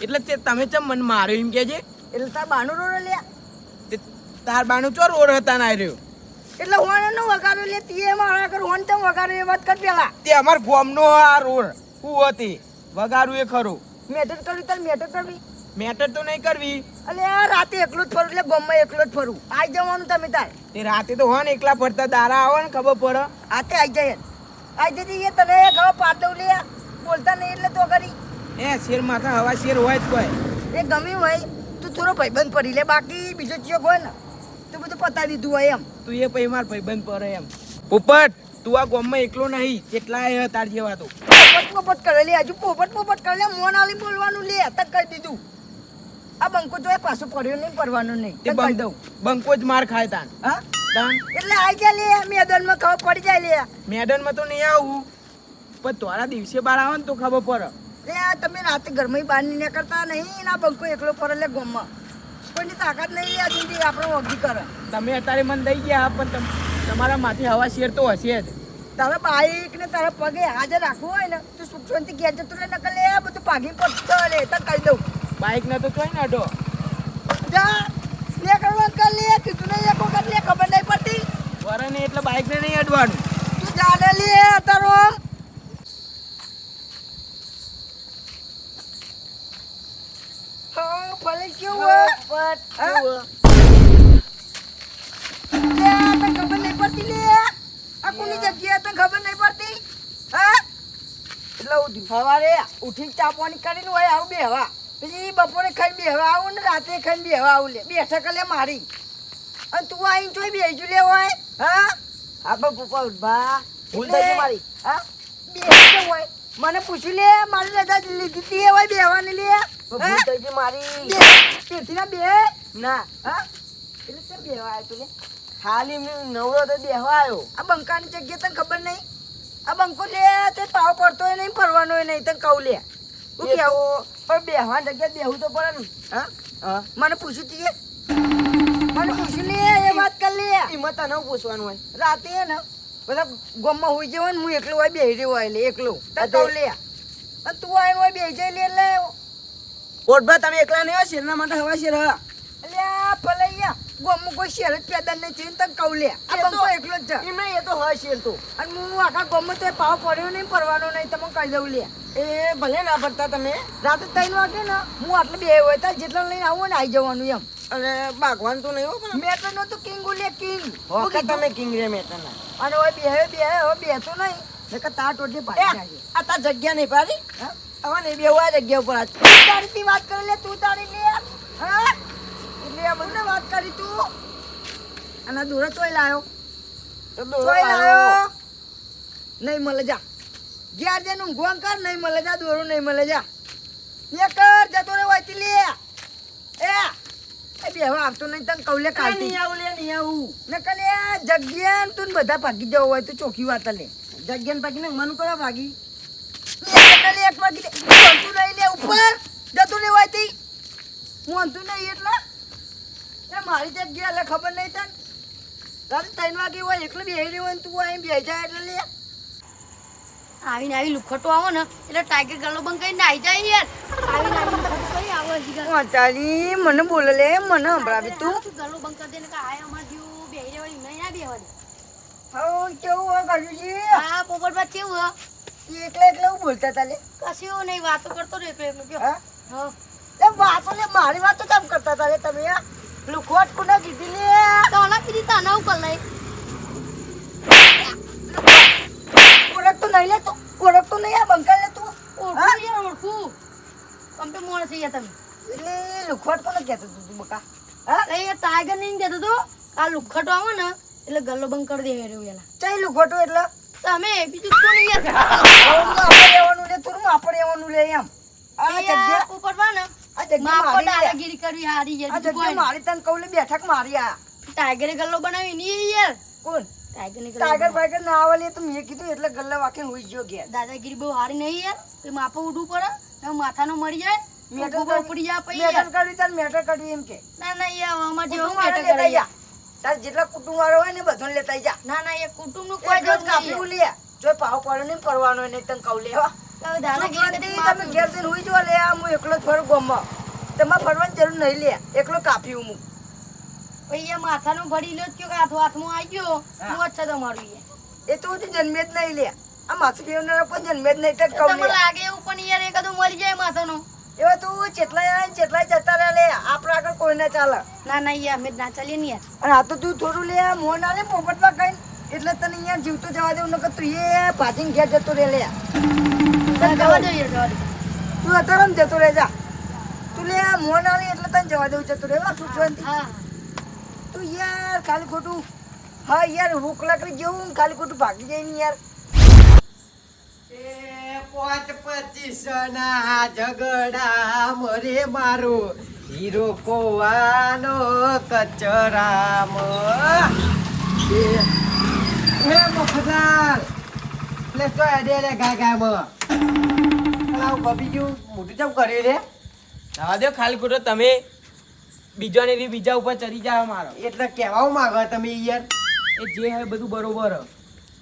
એટલે તે તમે ચમ મને માર્યો એમ કેજે. એટલે તાર બાનું રોડ લે તાર બાનું ચોર ઓર હતા ના રહ્યો. એટલે હોન નો વગાડો લે તીએ મારા કર હોન તમ વગાડો એ વાત કર પેલા. તે અમાર ગોમનો આ રોડ હું હતી વગાડું એ ખરું. મેટર કરવી તાર મેટર કરવી. મેટર તો નહીં કરવી. અલે આ રાતે એકલો જ ફરું એટલે ગોમમાં એકલો જ ફરું. આઈ જવાનું તમે તાર. તે રાતે તો હોન એકલા ફરતા દારા આવે ને ખબર પડે. આતે આઈ જાય. આઈ જતી એ તને ખબર પાડ દઉં લે. બોલતા નહીં એટલે તો કરી. એ શેર માથા હવા શેર હોય જ કોઈ. એ ગમ્યું હોય તું થોડો ભાઈબંધ પડી લે બાકી બીજો ચિયો હોય ને તું બધું પતાવી દીધું હોય એમ. તું એ પછી માર ભાઈબંધ પડે એમ. પોપટ તું આ ગોમમાં એકલો નહીં કેટલા એ તાર જેવા તો. પોપટ કરે લે હજુ પોપટ કરે લે મોન આલી બોલવાનું લે તક કરી દીધું. આ બંકો તો એ પાછો પડ્યો નહીં પડવાનું નહીં તે તક કરી દઉં. બંકો જ માર ખાય તાન. હા તાન એટલે આઈ જા લે મેદાનમાં ખબર પડી જાય લે. મેદાનમાં તો નહીં આવું પણ તોરા દિવસે બાર આવે ને તો ખબર પડે. લે આ તમે રાતે ઘરમાં બહાર નહીં નીકળતા નહીં ના બંકો એકલો પડે લે ગોમમાં કોઈની તાકાત નહીં લે આ જિંદગી આપણો વગી કરે. તમે અત્યારે મને દઈ ગયા પણ તમારા માથે હવા શેર તો હશે જ. તારા બાઈક ને તારા પગે હાજર રાખવું હોય ને તું સુખ શાંતિ ઘેર જતું રહે નકર લે બધું ભાગી પડતો લે તક કરી દઉં. બાઈક ને તો જોઈ ને અડો. જા લે કરવાનું કર લે કીધું નહીં એક વખત લે ખબર નહીં પડતી. વરે ને એટલે બાઈક ને નહીં અડવાનું. તું જાને લે તારો હા ભલે કેવું પોપટ હા? કેવું? લે તને ખબર નહીં પડતી લે આ કોની જગ્યાએ તને ખબર નહીં પડતી હા એટલે સવારે ઉઠીને ચા પાણી કરીને હોય આવું બેહવા પછી બપોરે ખાઈને બેહવા આવું ને રાત્રે ખાઈને બેહવા આવું લે બેઠક લે મારી અને તું આવીને જોઈ બેસી લે હોય હા હા પણ પપ્પા ઉઠવા ભૂલ થઈ ગઈ મારી હા બેસી હોય મને પૂછ્યું લે મારી રજા લીધી હતી એ હોય બેહવાની લે ભૂલ થઈ ગઈ મારી પેથી ના બે ના હા એટલે કેમ બેહવા આવ્યો તું લે ખાલી નવરો તો બેહવા આવ્યો આ બંકાની જગ્યાએ તને ખબર નહીં આ બંકો લે તે પાવ પડતો નહીં ફરવાનો નહીં તને કહું લે શું કેવું પણ બેહવાની જગ્યાએ બેહવું તો પડે ને હા મને પૂછ્યું તીએ મને પૂછ્યું લે એ વાત કર લે એમાં તને પૂછવાનું હોય. રાતે હે ને બધા ગોમમાં હોઈ જવો ને હું એકલો હોય બેહી રહ્યો હોય લે એકલો તને કહું લે અને તું આવીને હોય બેહી જાય લે એટલે પોટભા તમે એકલા નહીં હોય શેરના માટે હવા શેર હા. અલ્યા ભલે અહીંયા ગોમમાં કોઈ શેર જ પેદા નહીં થયું ને તને કહું લે આ બંકો એકલો જ છે એમ નહીં એ તો હોય શેર તો. અને હું આખા ગોમમાં તો પાવ પડ્યો નહીં પડવાનો નહીં તમે કહી દઉં લે એ ભલે ના પડતા તમે રાતે 3 વાગે ને હું આટલે બે હોય તાર જેટલા લઈને આવું ને આવી જવાનું એમ અને ભાગવાનું તો નહીં હો પણ મેટર નો તો કિંગ લે કિંગ વખત તમે કિંગ રે મેટરના. અને હવે બે તો નહીં નકર તાર ટોટલી પાડી જાય આ તાર જગ્યા નહીં પાડી હા હવે નહીં બેહવા આ જગ્યા ઉપર આજ. તું તારીથી વાત કરી લે તું તારી લે હા એટલે મને વાત કરી તું અને દોરા તોય લાયો તો તોય લાયો નહીં મળે જા જ્યાં જેનું ઊંઘવાન કર નહીં મળે જા દોરું નહીં મળે જા એ કર જતો રે વાયતી લે એ બેહવા આવતો નહીં તને કૌલે કાઢી નહીં આવું લે નહીં આવું. ને કલે જગ્યા ને તું બધા ભાગી જવું હોય તો ચોખી વાત લે જગ્યાને પાકીને મન કરો ભાગી. કલે એક ભાગી લે તું નહીં લે ઉપર જતું રે વાયતી હું અંતું નહીં એટલે એ મારી જગ્યા એટલે ખબર નહીં તને રાતે 3 વાગે હોય એકલો બેહી રહ્યો હોય ને તું અહીં બેહી જાય એટલે લે આવીને આવી લુખટો આવો ને એટલે ટાઈગર ગલ્લો બંધ કરીને નાઈ જાય યાર આવીને આવી લુખટો કરી આવો હજી વાચારી મને બોલે લે મને સંભળાવી તું ગલ્લો બંધ કરી દે ને કે આય અમાર જીવ બેહી રહેવા નહીં ના બેહવાની હા કેવું હોય કાજુજી હા પોપટમાં કેવું હ એકલા એકલા હું બોલતા તા લે કશું નહીં વાતો કરતો રહે એટલે કયો હા હા લે વાતો લે મારી વાતો કેમ કરતા તા લે તમે આ લુખવાટ કોને કીધી લે તો ઓલા કીધી તાના ઉપર લઈ ઓળખતો નહીં લે તું ઓળખતો નહીં આ બંકાલ લે તું ઓળખું યાર ઓળખું કમ્પ્યુટર મોણ છે યાર તમે એટલે લુખવાટ કોને કહેતો તું બકા હા એ ટાઈગર નહીં કહેતો તો આ લુખટો આવો ને એટલે ગલ્લો બંધ કરી દે રહ્યો એલા ચાઈ લુખવાટો એટલે તમે બીજું શું નહીં યાર આપણે રહેવાનું લે તું આપણે રહેવાનું લે એમ આ જગ્યા પોપટમાં ને આ જગ્યા માપો મારી લે. દાદાગીરી કરવી હારી આ યાર જગ્યા મારી તને કહું લે બેઠક મારી આ ટાઈગરે ગલ્લો બનાવી નહીં યાર કોણ ટાઈગર ટાઈગર બાઈગર ના આવે લે તો મેં કીધું એટલે ગલ્લા વાકીને હોઈ ગયો ઘેર દાદાગીરી બહુ હારી નહીં યાર તો માપો ઉડવું પડે ને માથાનો મરી જાય મેટર ઉભો ઉપડી જાય પછી મેટર યાર. કાઢવી તાર મેટર કાઢવી એમ કે ના ના યાર અમાર જેવું કુટુંબ વાળા મેટર લેતા કરે જા તાર જેટલા કુટુંબ વાળો હોય ને બધાને લેતા જા ના ના એ કુટુંબ નું કોઈ કોઈ જરૂર કાપલું નહીં લે જો પાવ પડે ને પરવાનો એને તને કહું લેવા હવે દાદા સુખ ઘેર શાંતિ તમે ઘેર જઈને હુઈ જો લે હું એકલો જ ફરું ગામમાં તમારે ફરવાની જરૂર નહીં લે એકલો કાપી હું અહીંયા માથાનું ભરી લ્યો કે હાથમાં આવી ગયો મોત છે તમારું યાર. એ તો હું જન્મે જ નહીં લે આ માથું ફેરવનારો કોઈ જન્મે જ નહીં તો કહું તમને લે લાગે એવું પણ યાર એકાદું મરી જાય માથાનો. એવા તું ચેટલાય આવે ને ચેટલાય જતા રહે લે આપણે આગળ કોઈ ના ચાલે ના ના યાર અમે જ ના ચાલીએ ને યાર. અને આ તો તું થોડું લે મોં ના લે પોપટમાં કઈ એટલે તને અહીંયા જીવતો જવા દેવું નકર તું એ ભાજીને ઘેર જતો રહે લે જવા દો યાર જવા દો. તું અત્યારે આમ જતો રહે જા તું લે મોં ના લે એટલે તને જવા દેવું જતો રહે સુખ શાંતિ હા તું યાર ખાલી ખોટું હા યાર ભૂખ લાકડી જેવું ખાલી ખોટું ભાગી જાય ને યાર પોચ 25 ના ઝઘડા મરે મારો હીરો કોવાનો કચરામ એ મફદાર લે તો અડે લે ગાગામ આવ બબી ગયું મોટું ચમ કર્યું રે જવા દો ખાલી ખોટો તમે બીજાને રી બીજા ઉપર ચડી જાવ મારો એટલે કહેવા માંગો તમે યાર એ જે હે બધું બરોબર હ.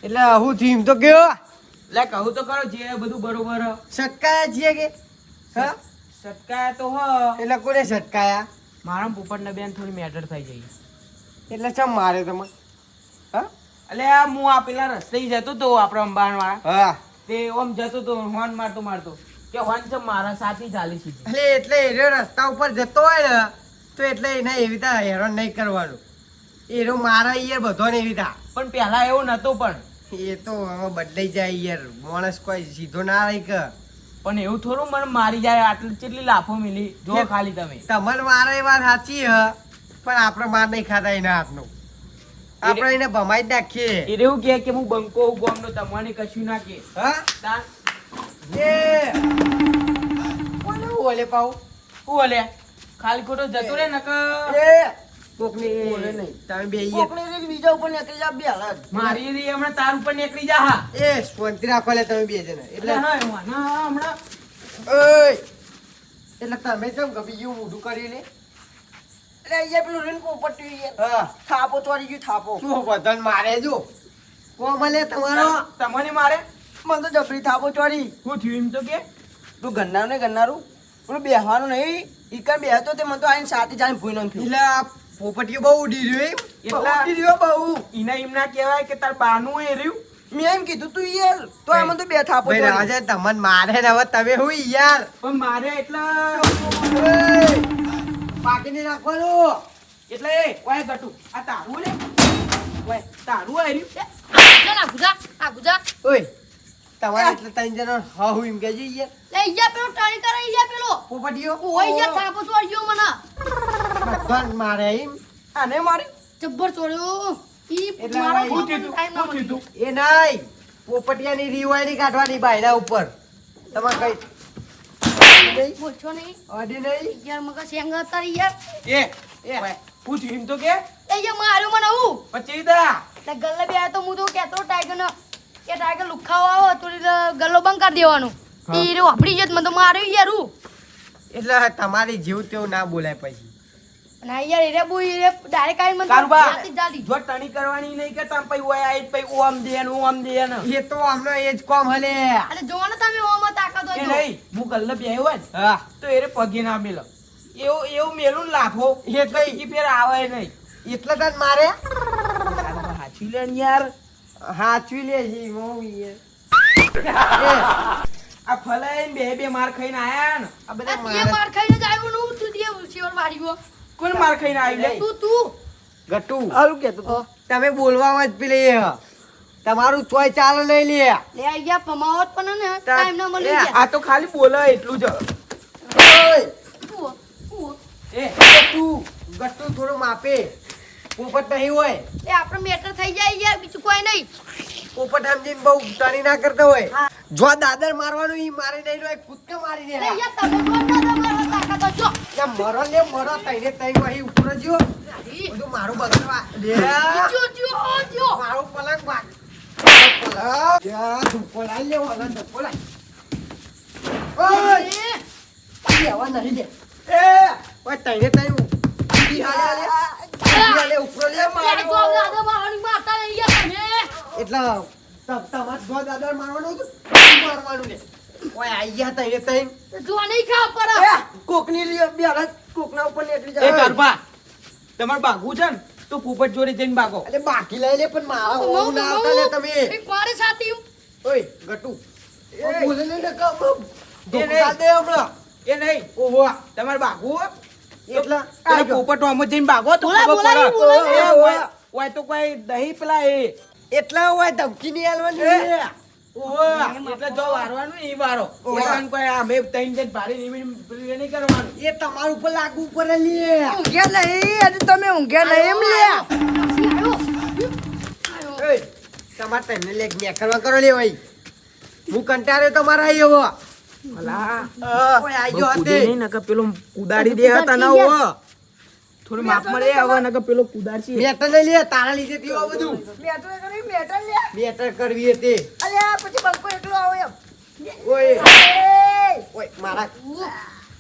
એટલે હું થયું એમ તો ગયો લે કહું તો કરો જે હે બધું બરોબર હ. સટકાયા છીએ કે હા સટકાયા તો હ એટલે કોને સટકાયા મારા પોપટને બેન થોડી મેટર થઈ ગઈ એટલે ચમ મારે તમે હા એટલે આ હું આ પેલા રસ્તે જતો તો આપણા અંબાણ વાળા હા તે ઓમ જતો તો હોર્ન મારતો કે હોર્ન છે મારા સાથે ચાલી સીધી એટલે એ રસ્તા ઉપર જતો હોય ને તો એટલે એને એવી રીતે હેરાન નહીં કરવાનું એનો મારા યાર બધો ને એવી રીતે પણ પહેલા એવું નતું પણ એ તો હવે બદલાઈ જાય યાર માણસ કોઈ સીધો ના રહી કે પણ એવું થોડું મને મારી જાય આટલી કેટલી લાફો મિલી જો ખાલી તમે તમારે મારા એ વાત સાચી હ પણ આપણે માર નહીં ખાતા એના હાથનું આપણે એને ભમાઈ જ નાખીએ એ એવું કે હું બંકો ગોમનો તમને કશું ના કે હા તાર એ કોને ઓલે પાઉ હું ઓલે ખાલી ખોટો જતો રે નકર એ કોકની બોલે નહીં. તમે બે કોકની રીત બીજા ઉપર નીકળી જા બે હાલત મારી રી હમણાં તાર ઉપર નીકળી જા હા એ શાંતિ રાખો લે તમે બે જણા એટલે એટલે હા એમાં ના હમણાં ઓય એટલે તમે કેમ ગમી ગયું મોઢું કરી લે એટલે અહીંયા પેલું રીન પોપટ્યું યાર હા થાપો ચોરી ગયું થાપો શું બધાને મારે જો કોમલે તમારો તમને મારે મને તો જબરી થાપો ચોરી શું થયું એમ તો કે તું ગન્નારું ને ગન્નારું પેલું બેહવાનું નહીં ઈકર બેહતો તે મને તો આઈને સાથે જાણે ભૂઈ નાખ્યું એટલે આ પોપટીઓ બહુ ઉડી રહ્યો એમ એટલા ઉડી રહ્યો બહુ ઈના એમ ના કહેવાય કે તાર બાનું એ રહ્યું મેં એમ કીધું તું યાર તો આ મને તો બે થાપો ભાઈ ચોરી રાજા તમને મારે ને હવે તમે હું યાર પણ મારે એટલા ઓય, પાકીને રાખવાનું એટલે એ ઓય ગટુ આ તારું રે ઓય તારું આ રહ્યું ચાલ આ ગુજા ઓય તમારે એટલે ત્રણ જણા હા હું એમ કહેજો યાર લે ઈયા પેલો ટાણી કરે ઈયા પેલો પોપટીઓ ઓય ઈયા થાપો છોડ્યો મને બધાને મારે એમ આને મારી જબ્બર છોડ્યો ઈ એટલે મારો હવે શું ટાઈમ થયું ના શું મળ્યો. થયું એ નહીં પોપટિયાની રીવાયની કાઢવાની બાયના ઉપર તમારે કઈ બોલશો નહીં અડી નહીં યાર મગજ શેંગ હતા યાર એ એ શું થયું એમ તો કે એ યાર માર્યો મને હું પછી દા એટલે ગલ્લે બે તો હું તો કહેતો ટાઈગર ને કે ટાઈગર લુખાવો આવો તો ગલ્લો બંધ કરી દેવાનું હા. ઈ રે વાપરી જત મને તો માર્યો યાર હું એટલે તમારી જીવ તેવું ના બોલાય પછી ના યાર એરે બુ એરે ડાયરેક્ટ આવીને મને કારુબા જાતી જ જાતી. જો ટણી કરવાની નહીં કે તમ પઈ ઓય આઈ પઈ ઓમ દે ને ઓમ દે ને એ તો આમનો એ જ કોમ હલે અરે જોવો ને તમે ઓમાં તાકાત એ હોય તો. નહીં હું ગલ્લે બેહ્યો હોય ને હા તો એરે પગે ના મેલો એવું મેલું ને લાફો એટલે ઈ ફેર આવે નહીં એટલે તને મારે હાચી લે ને યાર હાચવી લે જી હું યાર આ ફલાઈને બે માર ખાઈને આયા ને આ આ બધા તે મારે માર ખાઈને જ આવ્યો ને હું તું તે ઉછીવર માર્યો. કોણ માર ખાઈને આવી લે તું ગટુ હારું કેતો તું તમે બોલવામાં જ પેલી તમારું ચોય ચાલે નહીં લે લે અહીંયા પમાવત પણ ને ટાઈમ ના મળી ગયા. આ તો ખાલી બોલે એટલું જ ઓય તું એ તું ગટુ થોડું માપે પોપટ નહીં હોય એ આપણે મેટર થઈ જાય યાર બીજું કોઈ નહીં. પોપટ સમજીને બહુ તણી ના કરતો હોય હા. જો દાદર મારવાનું ઈ મારી નહીં હોય કૂદકે મારી દે લે યાર તમે તો મારવા તાકાત હોય જો. યા મરો લે મરો તઈને તઈ વહી ઉપર જ્યો ઈ બધું મારું બગડવા લે જો. મારું પલંગ બાગ પલંગ યા ધુપો લાઈ લે વાલા ધુપો લાઈ ઓય એ, લેવા નહીં દે એ ઓય તઈને તઈ ઊંધી હાલે હાલે ઉપર લે લે મારું જો દાદા મારવાની મારતા નહીં યાર તમે. એટલે તમાર જો દાદર મારવાનું હતું મારવાનું લે ઓય આઈ ગયા તા એ તઈ જો નહીં ખાવ પર એ કોકની લ્યો બેરા કોકના ઉપર નીકળી એ જાય ગરબા તમારે ભાગવું છે ને તો પોપટ જોડે જઈને ભાગો. અરે બાકી લઈ લે પણ મારા હોવું ના આવતા લે તમે એક મારે સાથી ઓય ગટુ ઓ બોલે ને નકા એ ધોકા નહીં. દે હમણાં એ નહીં ઓહો તમારે ભાગવું હો? એટલા પેલા પોપટ આમ જ જઈને ભાગો તો બોલા, ખબર બોલા, પડે. બોલા. એ ઓય- ઓય તો કોઈ દહીં પેલા એ એટલા હોય ધમકી ની આલવાની એ. ઓહો, એટલે જો વારવાનું ને ઈ વારો. એકાંત કોઈ આ મેં તઈને જઈને ભારી નીમીને પેલું એ નહીં કરવાનું. એ તમાર ઉપર લાગુ પડે લે ઊંઘ્યા નહીં અને તમે ઊંઘ્યા નહીં એમ લે ઓય તમાર તને લે નેકરવા કરો લે ઓય હું કંટાળ્યો તમારા આયો હો અલા, ઓય આઈ બહુ ગયો કૂદે હતે નહીં નકર પેલો કુદાડી દે હતા ના હો. થોડી માપમાં રે હવે નકર પેલો કુદાડશે. મેટર લઈ લે તારા લીધે થયું આ બધું મેટર કરી મેટર લે મેટર કરવી હતી અલ્યા પછી બંકો એકલો આવો એમ ઓય એ ઓય મારા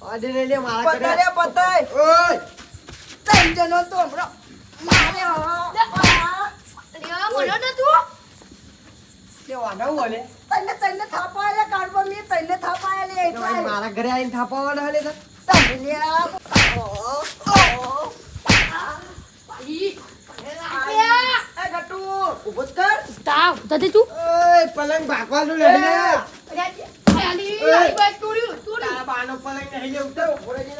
આડે લઈ લે મારા કરે પતાય પતાય ઓય ત્રણ જણો તો હમણાં મારે લ્યો બોલો ને તું કે વાના ઓલે તને થાપાયા કાઢવા મે તને થાપાયા લે તો ભાઈ મારા ઘરે આવીને થાપાવાના હલે તો તને લ્યા ઈ આયા એ ગટુ ઉભો કર તાવ તતે તું ઓય પલંગ ભાગવાનું લઈ લે આલી આઈ બાઈ તોડ્યું તારા બાનો પલંગ નહીં લે ઉઠો ઓરે લે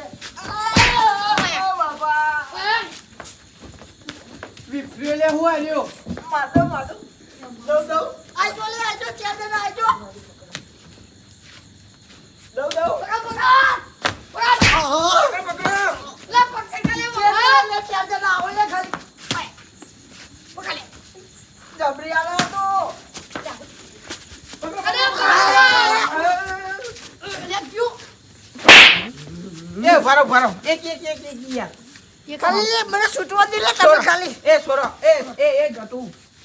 ઓ બાબા વિફ્રીઓ લે હું આલ્યો માતો દો આઈ તો લે આઈ તો ચાર જણા આઈ તો દો પકડ લે પકડ લે ચાર જણા આવો લે ખાલી પકડ લે જબરી આલો તો લે ક્યું એ ભરો ભરો એક યાર. ખાલી મને છૂટવા દે લે તમે છોરો. ખાલી એ છોરો એ ગટુ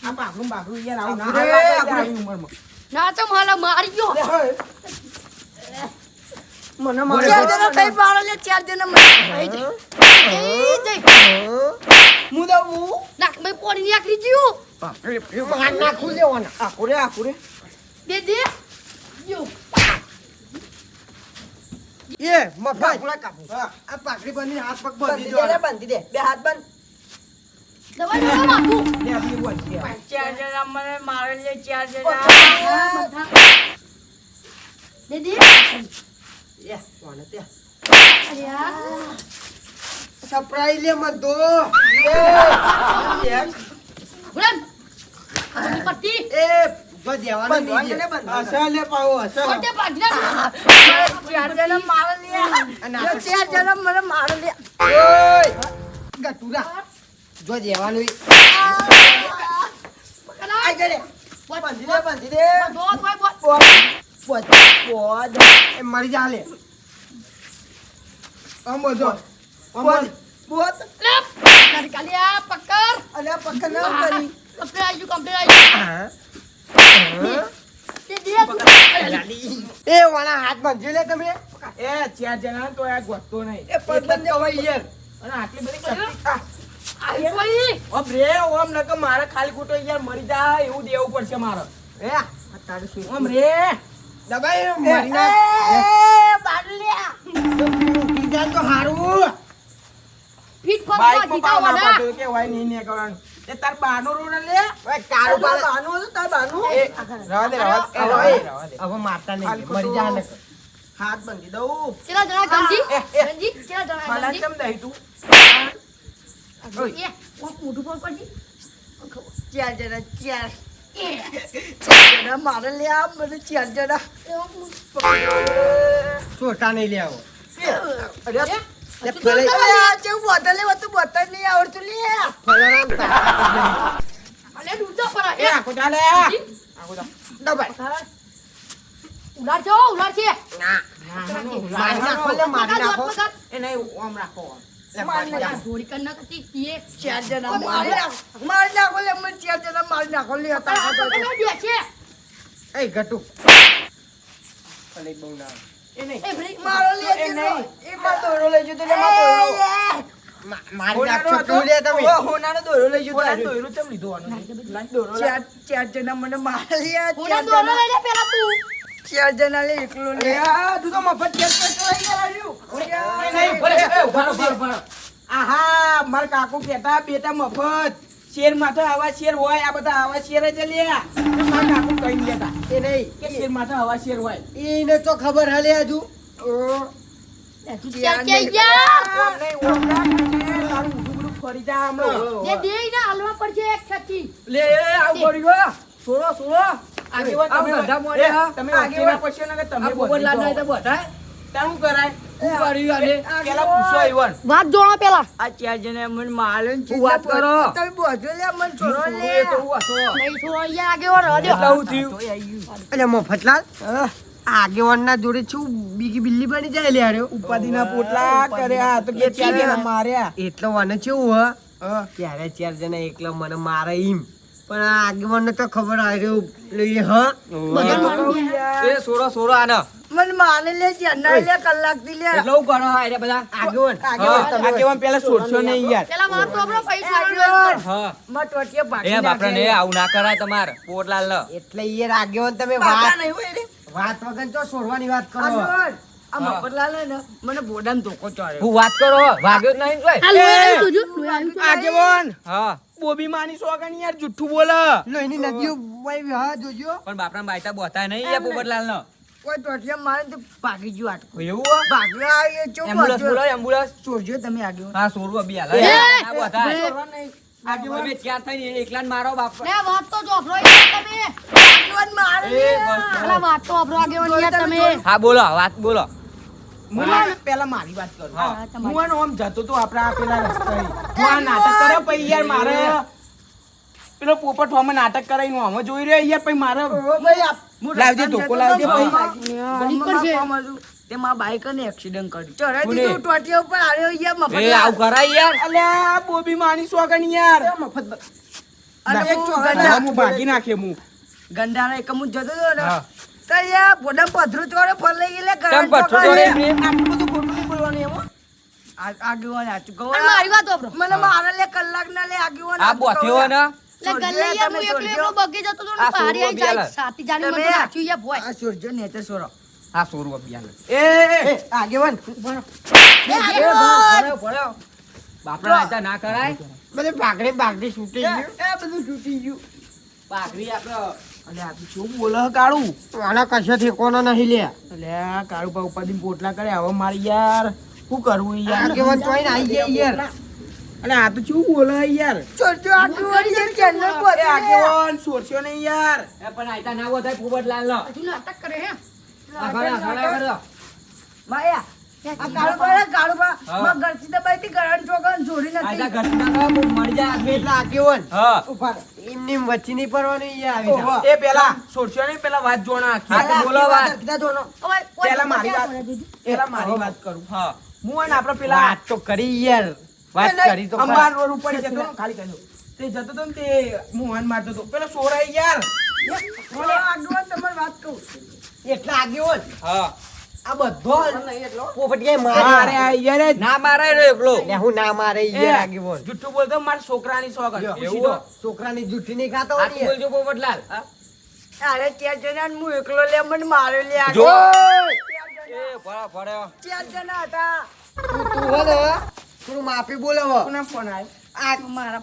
આ બાગરું યાર આવું ના આપણે, હાલે આપણે. આવી ઉંમરમાં. ના તો મારા મારી ગયો મને ચાર જણા થઈ પાડો લે ચાર જણા મને એ જઈ હું દઉં હું નાક મે પોણી નાખી ગયું માર નાખું લેવાના આકુરે દે જો એ મફા પૂરા કાપું. હા. આ પાકડી બંધી હાથ પગ બંધી બંધી દે દો લે બંધી દે બે હાથ બંધ દવા દવા માપુ લે આપી બોલ છે. ચાર જણા મને મારે લે ચાર દે એ કોને તે અલ્યા સરપ્રાઈઝ લે મત દો ગુલામ આની પટ્ટી એ જો દેવાનું નહીં દે. હસા લે પાવો હસા. પટ્ટી પાડના ચાર જણા મારે લે અને આ ચાર જણા મને મારે લે ઓય ગટુરા જો દેવાનું આઈ ગડે બંધી દે બોદ એ મરી જા લે આમ બધો બોદ બોદ કાલિયા પકડ અલ્યા પકડ ના કરી કમ્પ્લીટ આવ્યું દે એ વાળા હાથ બાંધી લે તમે એ ચાર જણા તો આ ગોતતો નહીં. એ પગ બંધ હોય યાર અને આટલી બધી શક્તિ. આવી ભાઈ ઓમ રે ઓમ નકર મારે ખાલી ખોટો યાર મરી જાય એવું દેવું પડશે મારે. એ આ તારે શું ઓમ રે દબાઈ મરી ના ઉઠી જાય તો હારું ફીટ ફોટ બાઈક માં જીતા પાવ ના વડા પાડતો કે વાય નહીં ને કરવાનું. એ તાર બાનો રોડ લે. ઓય કારું બાળ બાનું હતું તાર બાનું એ રવા દે રવા દે, રવા દે, રવા દે. હવે મારતા નહીં ખાલી મરી જા ને હાથ બાંધી દઉં. કેટલા જણા ગંજી એ. ગંજી કેટલા જણા માલા ગંજી કેમ દઈ તું? એ મોઢું પર પડજી ચાર જણા ચાર એ જણા મારે લે આ મને ચાર જણા છોટા નહીં લે આવો અરે એ ફલે આ જેવું બોતલે હતું બોતલ નહીં આવડતું લે ફલારામ તા અલે ડૂચો પર એ આખો ચાલે આખો ચાલે. દબાઈ ઉલાર છો ઉલાર છે ના મારી નાખો લે મારી નાખો એ નહીં ઓમ રાખો ઓમ. લે મારી નાખો જોડી કર ના કરતી એ ચાર જણા મારી નાખો લે મને ચાર જણા મારી નાખો લે હતા દે છે એ ગટુ ફલે બહુ ના એ નહીં. એ ભાઈ મારો લે એ નહીં. એ માં દોરો લઈ જતો લે માં દોરો મારી નાખો તું લે તમે હોનાનો દોરો લઈ જતો ઓલા દોયરું ચમ લીધું આનું? લાઈ દોરો લાઈ. ચાર જણા મને મારે લે કોના દોરો લઈ લે પેલા તું ચાર જણા લે એકલો લે તું તો મફત કેસ પર ચલાઈ ગયેલા ઓયા. નહીં ભલે ઉભારો ઉભારો આહા માર કાકુ કહેતા બેટા મફત શેર માથે આવા શેર હોય આ બધા આવા શેર જ લ્યા માર કાકુ કહી દેતા એ નહીં કે શેર માથે આવા શેર હોય એને તો ખબર હાલે હજુ તું ક્યાં ગયા આમ નહીં ઓળખા ને તારું ઊંધું બુડું ફરી જા હમણાં. જે દે ને હાલવા પડશે એક છત્તી લે આવ પડ્યો સોળો સોળો આગેવાન આવ તમે બધા મોડે હા. તમે આગેવાન પછી ને કે તમે બોધી દો. તારું કરાય પેલા પૂછો ઈવન વાત જોણો પેલા આ ચાર જણા મને મારે ને હું વાત કરો. તમે બોજો લે મને છોડો લે એ તો હું હતો નહીં છોડો અહીંયા આગેવાન રહો એટલે હું થયું એટલે મફતલાલ આગેવાનના જોડે છું બીજી બિલ્લી બની જાય લે હાર્યો. ઉપાધિના પોટલા કર્યા તો કે ચાર જણા માર્યા એટલો મને કેવું હ ત્યારે ચાર જણા એકલા મને મારે એમ પણ આ આગેવાનને તો ખબર આવ્યો લઈએ હ બધા મારી ગયા. એ સોળો સોળો આનો મને માને લે જના લે કલાક થી લે એટલે હું કરો આ બધા આગેવાન આગેવાન પેલા સોળસો નહીં યાર પેલા માર તો આપણો પૈસા આવ્યો હા માં ટોટિયા ભાગી એ બાપરા ને આવું ના કરાય તમારે પોટલાલ ન એટલે યાર આગેવાન તમે બાપા વાત નહીં હોય રે વાત વગર તો છોડવાની વાત કરો આગળ આ મફતલાલ હે ને મને બોડામ ધોકો ચાર્યો હું વાત કરો વાગ્યો જ નહીં કોઈ આ લોહી આવ્યું તું જો, લોહી આવ્યું તું. આગેવાન હા બોબી માની સોગન યાર જુઠ્ઠું બોલે લોહીની નદીઓ વાઈ હા જોજો પણ બાપરા બાયતા બોતા નહીં યાર પોપટલાલ નો કોઈ ટોટિયા મારે તો ભાગી ગયો આટકો એવું ભાગ્યો આ ચો એમ્બ્યુલન્સ બોલો એમ્બ્યુલન્સ ચોરજો તમે આગળ હા સોરવું અબી હાલ એ, ના બોતા એ, આગેવાન બે ચાર થઈને એકલા મારો બાપ લે વાત તો જોફરો યાર તમે આગળ મારે એ બસ પેલા વાત તો આપણો આગેવાન યાર તમે હા બોલો વાત બોલો પેલા મારી વાત કરું હા, તમારી. હું આમ જતો તો આપડા પેલા રસ્તે હું આ નાટક કરે પછી યાર મારે પેલો પોપટ હોમાં નાટક કરાઈને હું આમાં જોઈ રહ્યો યાર પછી મારે ભાઈ હું લાવજે ધોકો લાવજે ભાઈ ઘડીક કરશે. તે મારા બાઈક ને એક્સિડન્ટ કર્યું ચડાઈ કોને? દીધું ટોટિયા ઉપર આવ્યો યાર એ મફતલાલ આવું કરાય યાર અલ્યા બોબી માની સોગન યાર અને એક હું ચોગન હું ભાગી નાખે હું ગંડાના એક હું જતો હતો ને હા. તો યાર બોડા પથરું ચોરે ફરલાઈ ગયેલે કેમ કરંટ પથરું ચોરે. ચોરે એમને? આટલું બધું ખોટું નહીં બોલવાનું એમાં આગેવાન હાચું કહું. અને મારી વાત વાપરો મને મારે લે કલાક ના લે આગેવાન આ હાચું કહું બોથ્યો ને એટલે ગલ્લે યાર હું એકલો એકલો બગી જતો તો ને આ પારી સોરવો આઈ જાય બિયાલા. સાથી જાણી મને તમે- નાખ્યું યાર ભોય આ સોરજો ને તે સોરો હા સોરવું અબી હાલ એ આગેવાન બાપરા આયતા ના કરાય બધે ભાગડી ભાગડી છૂટી ગયું એ બધું તૂટી ગયું પાઘડી આપણે અલ્યા આ તો શું બોલે હે કાળું આના કશો ઠેકોનો નહીં લે અલ્યા કાળું પા ઉપાધિ પોટલા કરે હવે મારી યાર શું કરવું યાર આગેવાન ચોઈને આવી ગયા યાર અને આ તો શું બોલે હે યાર સોરજો આગેવાન યાર કેને એ બોલે આગેવાન સોરસ્યો નહીં યાર એ પણ આયતા ના બોધાય પોપટલાલ નો હજુ નાટક કરે હે માયા આ કાળુ પાડે કાળુ પા હા. માં ઘરથી દબાઈથી ગળાની ચોકન છોડી નથી મળી જાય એટલે આગેવાન હા ઉભા રહો. એમની વચ્ચે નહીં પડવાનું ઈ આવી જા. એ પેલા સોરસ્યો નહીં પેલા વાત જોણા હા, આખી બોલો વાત કીધા જોનો. હવે કોઈ પેલા મારી ક્યાં વાત કરે દીદી? પેલા મારી વાત કરું હા હું અને આપણે પેલા વાત તો કરી યાર વાત કરી તો ખરા. અંબાર રોડ ઉપર જતો ને, ખાલી કહ્યું તે જતો તો ને તે મોહન મારતો હતો પેલો સોરાઈ યાર બોલો આગેવાન તમારી વાત કહું એટલે આગેવાન હા આ બધો પોપટીએ મારે મારે આ યાર જ ના મારાય રે એકલો એટલે હું ના મારે ઈ યાર આગેવાન જુઠ્ઠું બોલતો મારા છોકરાની સોગન એવું પૂછી દો. છોકરાની જુઠ્ઠી નહીં ખાતો હોય ને યાર. બોલજો પોપટલાલ અરે ચાર જણા ને હું એકલો લે મને માર્યો લે જો આગેવાન. એ ભરા ભરા ચાર જણા હતા તું હે ને થોડું માફી બોલાવો કોના ફોન આવ્યો આ મારા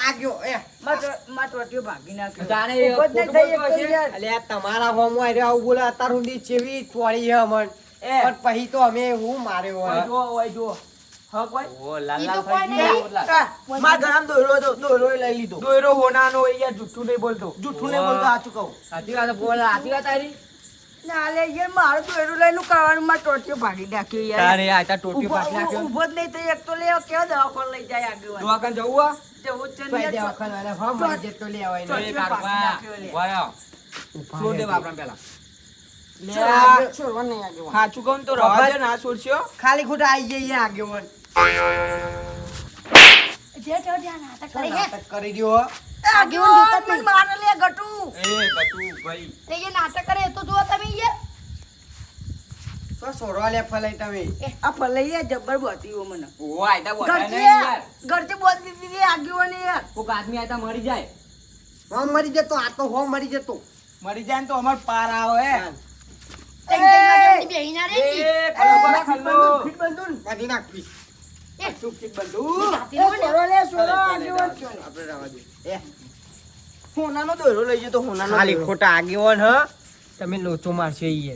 આગેવો એ માં ટોટિયો ભાગી નાખ્યો જાણે ઊભો જ નહીં થઈ ખોટું એકતો બોલતો યાર. અલ્યા તમારા હોમો આર્યો આવું બોલે અત્યાર સુધી ચેવી ચોળી હે અમન એ. પણ પછી તો અમે હું માર્યો ઓય હોય જો ઓય જો હા કોઈ ઈ તો કોઈ નહીં. મારા ઘરમાં દોયરો હતો, દોયરો લઈ લીધો દોયરો હોનાનો એ યાર જુઠ્ઠું નહીં બોલતો જૂઠું નહીં બોલતો સાચું કહું સાચી વાત બોલ સાચી વાત તારી ના લે યાર મારું દોયરો લઈને કરવાનું માં ટોટિયો ભાગી નાખ્યો યાર તારે આ તા ટોટી પાટ નાખ્યો ઊભો જ નહીં થઈ એક તો લે કેવો દવાખાને લઈ જાય આગેવાન દવાખાને જવું હે? જવું જ છે ને ભાઈ યાર. દવાખાના હો મારી જેટલો લેવાય તો- નહીં. એ કાઢવા. વાળા. છોડ દે બાપરા પેલા. લે છોડ, આ. છોડવા નહીં આગેવાન. સાચું કહું ને તો રવા દે ના છોડશો. ખાલી ખોટા આવી જઈએ આગેવાન જે તે ત્યાં નાટક કરે હે નાટક કરી દ્યો હો. એ આગેવાન મને મારે લે ગટુ એ બટુ ભાઈ. તે જે નાટક કરે એ તો જુઓ તમે યાર તો સોરવા લે ફલાઈ તમે આ ફલૈયા જબ્બર બતીઓ મને ઓ આયતા બોલાય ઘરથી નહીં યાર. ઘરથી બોલતી હતી આગેવાન યાર કોક આદમી આયતા મરી જાય. હો મરી જતો આ તો હો મરી જતો મરી જાય ને તો અમાર પાર આવે હે. વાગે બેહી ના રે એ ખલ્લો ખલ્લો ફીટ બંધુન કાઢી નાખ ફીટ. એ. શું ફીટ બંધુ? જાતી રહો ને. છોરો લે છોરો આગેવાન છો. આપણે રહેવા દે. એ હોનાનો દોરો લઈ જતો હોનાનો ખાલી દોરો. ખોટા આગેવાન હ તમે લોચો મારશો ઈ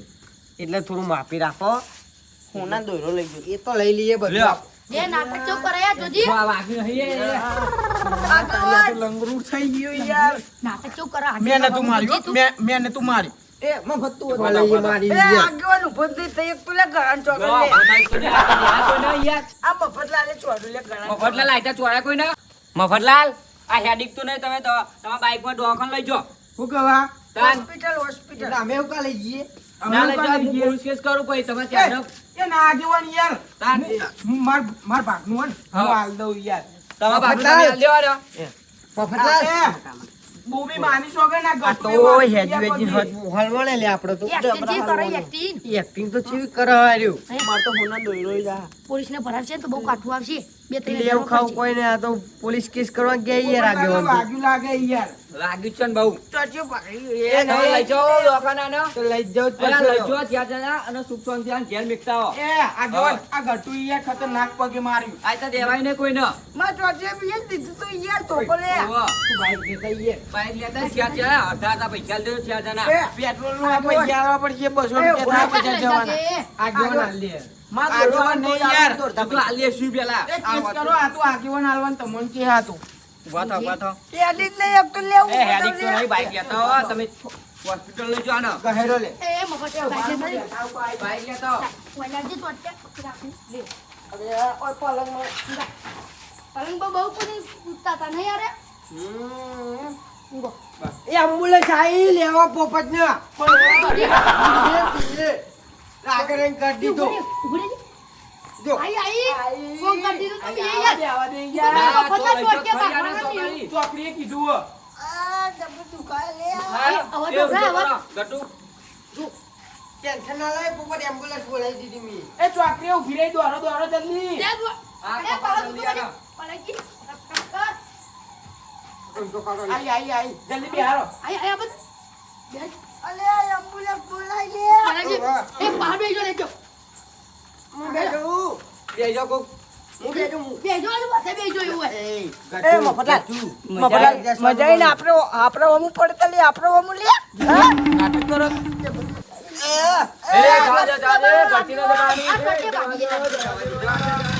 એટલે થોડું માપી રાખો. હોનાનો દોરો લઈ જતો. એ તો લઈ લઈએ બધું. લ્યો. જે નાટક ચો કરાયા જોજી લંગરૂ થઈ ગયું યાર નાટક ચો કરા મેં નતું માર્યું હો. મેં નતું માર્યું એ મફત તું તો લઈએ મારી એ ગયા. આગેવાન ઉભો થઈ તે એક પેલા ગળાનો ચોકડ લે. આ મફતલાલે ચોડું લે ગળાનો. મફતલાલ આયતા ચોરા કોઈ ના મફતલાલ આ હેડિક તો નહીં તમે તો તમારા બાઈકમાં દવાખાને લઈ જાઓ શું કહેવા હોસ્પિટલ હોસ્પિટલ. એટલે અમે એવું કા લઈ જઈએ? ના લઈ જાઓ હું પોલીસ કેસ કરું પછી તમે ત્યાં એ ના આગેવાન યાર તાન. હું માર ભાગનું હોય ને હું હા. હાલ દઉં યાર તમારા મફતલાલ. બાઈકમાં લેવા દો મફતલાલ. બોબી માની સોગે ના આ તો હેજી હલવણે લે આપણે તો. એક્ટિંગ જે કરાય એક્ટિંગ એક્ટિંગ તો ચેવી કરે હાર્યું. માર તો હોના દોરો જા. પોલીસને ભરાવશે તો બહુ કાઠું આવશે બે ત્રણ લેવું ખાવું કોઈ ને આ તો પોલીસ કેસ કરવા ગયા યાર આગેવાન તો. વાગ્યું લાગે યાર લાગ્યું છે ને બહુ ચોચ્યો પકડી એ નહીં લઈ જાઓ દવાખાને તો લઈ જ જાઉં જ લઈ પડશે. જાઓ ત્યાં જણા અને સુખ શાંતિ આને ઘેર મિકતા હો એ આગેવાન આ ગટુ યાર ખતરનાક પગે માર્યું આ તો દેવાય ને કોઈ ન માં ચોચ્યો બી દીધું તો યાર ધોકો લે. ઓવો. બાઈક લેતા આઈએ. બાઈક લેતા ત્યાં જણા અડધા હતા પૈસા દે ત્યાં જણા એ પેટ્રોલ નું આ પૈસા આલવા પડશે 200 રૂપિયા થાય પછી જવાના આગેવાન હાલ લે. માં આગેવાન નહીં યાર તું તો આલીએ શું પેલા એ કેસ કરો આ તો આગેવાન આલવાન તમને કે હાતું ઉભા થા ઉભા થા એ અડી જ નહીં એક તો લેવું. એ હેડિક તો નહીં બાઈક લેતા હો તમે હોસ્પિટલ લઈ જાઓ ને કહેરો લે એ મફત ભાઈ બાઈક લેતા હો વલાજી તો અટકે રાખું લે અરે ઓય પલંગમાં. પલંગ પર બહુ કોઈ પૂછતા હતા નહીં યાર ઊંઘો એ એમ્બ્યુલન્સ આવી લેવા પોપટ ને આગળ એને કરી દીધો. જો આઈ આઈ ફોન કરી દીધું તમે યાર આવા દે તમે યાર હા, મફત તો ના લઈ છોડ કે જાઓ, ફરી આને ભાગવાના નહીં. ચોકડી. ચોકડીએ કીધું હો. આ ડબ્બુ દુખાય લે. હવે તો ભરા, ગટુ ટેન્શન ના લે પોપટ એમ્બ્યુલન્સ બોલાવી દીધી મી. એ ચોકડીએ ઊભી રહી દોડો દોડો જલ્દી લે દો હા, એ પપ્પા પલંગ જલ્દી આવો. પલંગી આઈ આઈ આઈ જલ્દી બેહારો આઈ આઈ બધું અલે એમ્બ્યુલન્સ બોલાય લે. પલંગી એ પહાડ બેજો લેજો હું બેઠું. બેજો કોક હું બેઠું. બેજો ને બસે બેજો એવું હોય એ મફતલાલ. મફતલાલ મજા આઈને આપણે ઓમું પડતા લે આપણે ઓમું લે. હા? નાટક કરો એ જાજે જાજે ગટી ન દબાની આ કટે ભાગી જાય.